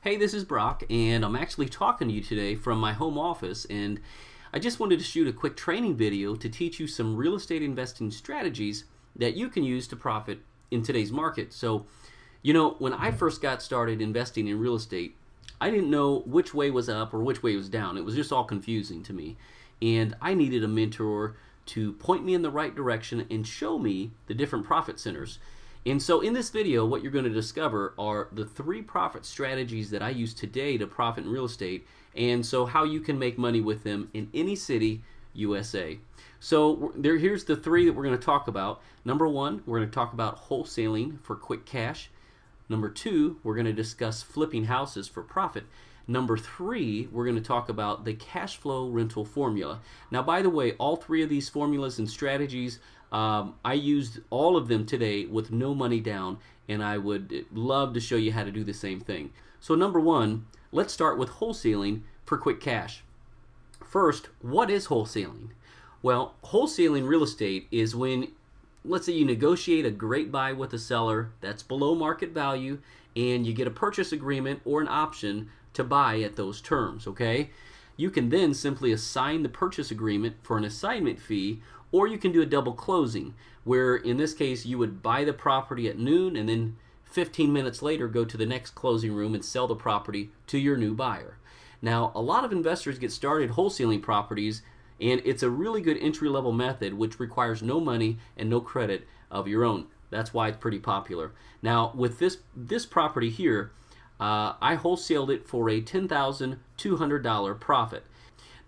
Hey, this is Brock, and I'm actually talking to you today from my home office, and I just wanted to shoot a quick training video to teach you some real estate investing strategies that you can use to profit in today's market. So, when I first got started investing in real estate, I didn't know which way was up or which way was down. It was just all confusing to me, and I needed a mentor to point me in the right direction and show me the different profit centers. And so in this video, what you're going to discover are the 3 profit strategies that I use today to profit in real estate, and so how you can make money with them in any city, USA. So here's the 3 that we're going to talk about. Number 1, we're going to talk about wholesaling for quick cash. Number 2, we're going to discuss flipping houses for profit. Number 3, we're going to talk about the cash flow rental formula. Now, by the way, all 3 of these formulas and strategies, I used all of them today with no money down, and I would love to show you how to do the same thing. So number 1, let's start with wholesaling for quick cash. First, what is wholesaling? Well, wholesaling real estate is when, let's say you negotiate a great buy with a seller that's below market value, and you get a purchase agreement or an option to buy at those terms, okay? You can then simply assign the purchase agreement for an assignment fee, or you can do a double closing, where in this case you would buy the property at noon and then 15 minutes later go to the next closing room and sell the property to your new buyer. Now, a lot of investors get started wholesaling properties, and it's a really good entry-level method which requires no money and no credit of your own. That's why it's pretty popular. Now, with this property here, I wholesaled it for a $10,200 profit.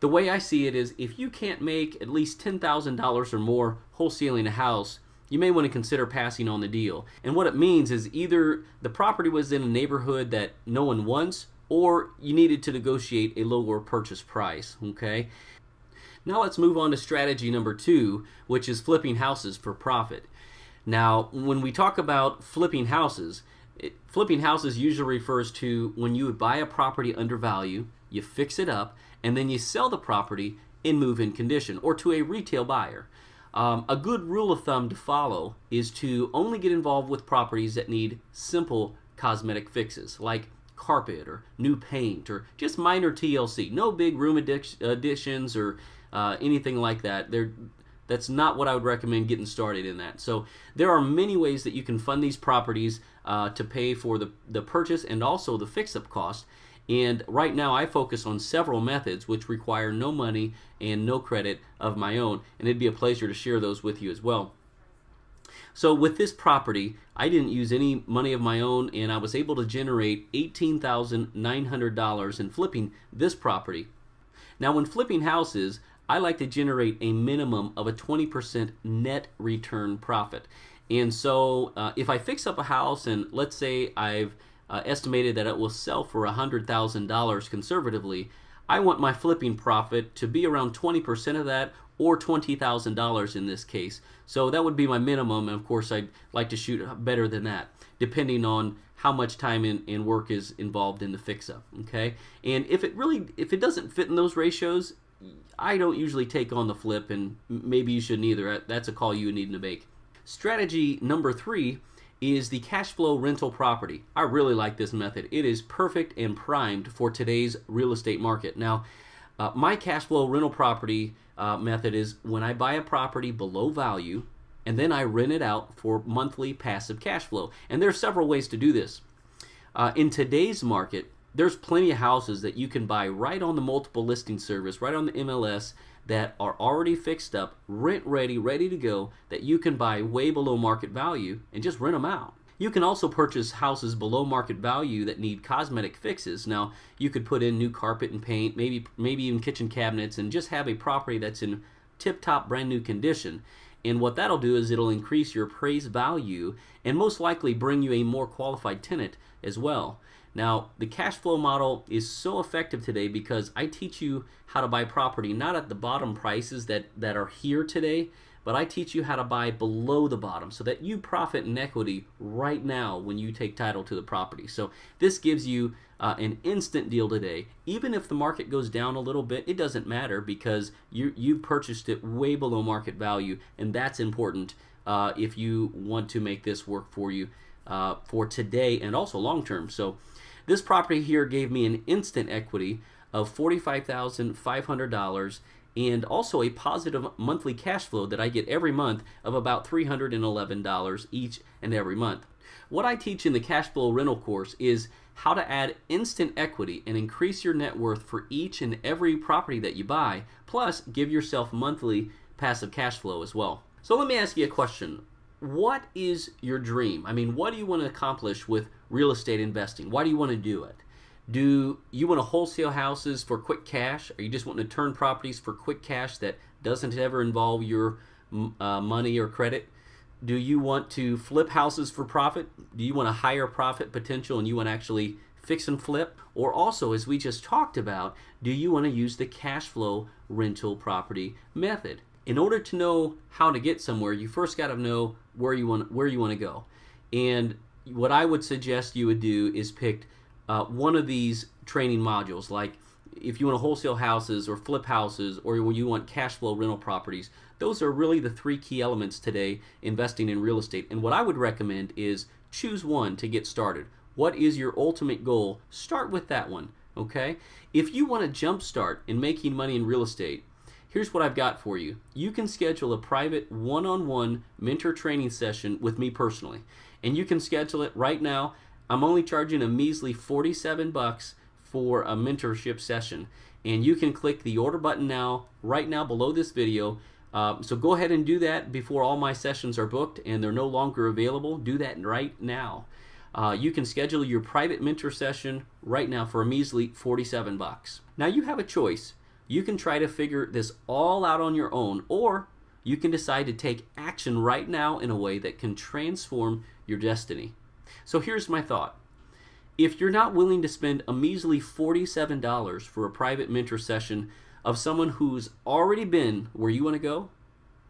The way I see it is, if you can't make at least $10,000 or more wholesaling a house, you may want to consider passing on the deal. And what it means is either the property was in a neighborhood that no one wants, or you needed to negotiate a lower purchase price, okay? Now let's move on to strategy number 2, which is flipping houses for profit. Now, when we talk about flipping houses usually refers to when you would buy a property under value, you fix it up, and then you sell the property in move-in condition or to a retail buyer. A good rule of thumb to follow is to only get involved with properties that need simple cosmetic fixes like carpet or new paint or just minor TLC. No big room additions or anything like that. That's not what I would recommend getting started in that. So there are many ways that you can fund these properties to pay for the purchase and also the fix-up cost. And right now I focus on several methods which require no money and no credit of my own, and it'd be a pleasure to share those with you as well. So with this property, I didn't use any money of my own, and I was able to generate $18,900 in flipping this property. Now, when flipping houses, I like to generate a minimum of a 20% net return profit. And so if I fix up a house and let's say I've estimated that it will sell for $100,000 conservatively, I want my flipping profit to be around 20% of that, or $20,000 in this case. So that would be my minimum, and of course I'd like to shoot better than that, depending on how much time and work is involved in the fix-up, okay? And if it doesn't fit in those ratios, I don't usually take on the flip, and maybe you shouldn't either. That's a call you need to make. Strategy number 3 is the cash flow rental property. I really like this method. It is perfect and primed for today's real estate market. Now, my cash flow rental property method is when I buy a property below value and then I rent it out for monthly passive cash flow. And there are several ways to do this. In today's market, there's plenty of houses that you can buy right on the multiple listing service, right on the MLS, that are already fixed up, rent ready, ready to go, that you can buy way below market value and just rent them out. You can also purchase houses below market value that need cosmetic fixes. Now, you could put in new carpet and paint, maybe even kitchen cabinets, and just have a property that's in tip-top brand new condition. And what that'll do is it'll increase your appraised value and most likely bring you a more qualified tenant as well. Now, the cash flow model is so effective today because I teach you how to buy property not at the bottom prices that are here today, but I teach you how to buy below the bottom so that you profit in equity right now when you take title to the property. So this gives you an instant deal today. Even if the market goes down a little bit, it doesn't matter because you've purchased it way below market value, and that's important if you want to make this work for you for today and also long term. So This property here gave me an instant equity of $45,500 and also a positive monthly cash flow that I get every month of about $311 each and every month. What I teach in the cash flow rental course is how to add instant equity and increase your net worth for each and every property that you buy, plus give yourself monthly passive cash flow as well. So let me ask you a question. What is your dream? I mean, what do you want to accomplish with real estate investing? Why do you want to do it? Do you want to wholesale houses for quick cash? Are you just wanting to turn properties for quick cash that doesn't ever involve your money or credit? Do you want to flip houses for profit? Do you want a higher profit potential and you want to actually fix and flip? Or also, as we just talked about, do you want to use the cash flow rental property method? In order to know how to get somewhere, you first got to know where you want to go. And what I would suggest you would do is pick one of these training modules, like if you want to wholesale houses or flip houses, or when you want cash flow rental properties. Those are really the three key elements today investing in real estate. And what I would recommend is choose one to get started. What is your ultimate goal? Start with that one, okay? If you want to jumpstart in making money in real estate, here's what I've got for you. You can schedule a private one-on-one mentor training session with me personally. And you can schedule it right now. I'm only charging a measly $47 for a mentorship session. And you can click the order button now, right now below this video. So go ahead and do that before all my sessions are booked and they're no longer available. Do that right now. You can schedule your private mentor session right now for a measly $47. Now you have a choice. You can try to figure this all out on your own, or you can decide to take action right now in a way that can transform your destiny. So here's my thought. If you're not willing to spend a measly $47 for a private mentor session of someone who's already been where you want to go,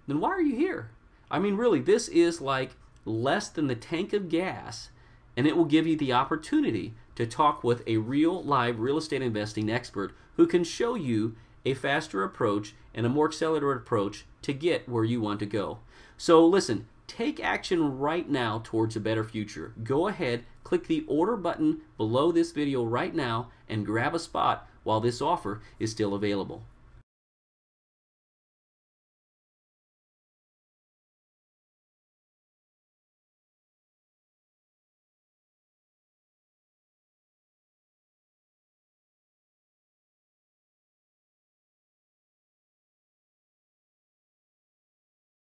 then why are you here? I mean, really, this is like less than the tank of gas, and it will give you the opportunity to talk with a real live real estate investing expert who can show you a faster approach and a more accelerated approach to get where you want to go. So listen, take action right now towards a better future. Go ahead, click the order button below this video right now and grab a spot while this offer is still available.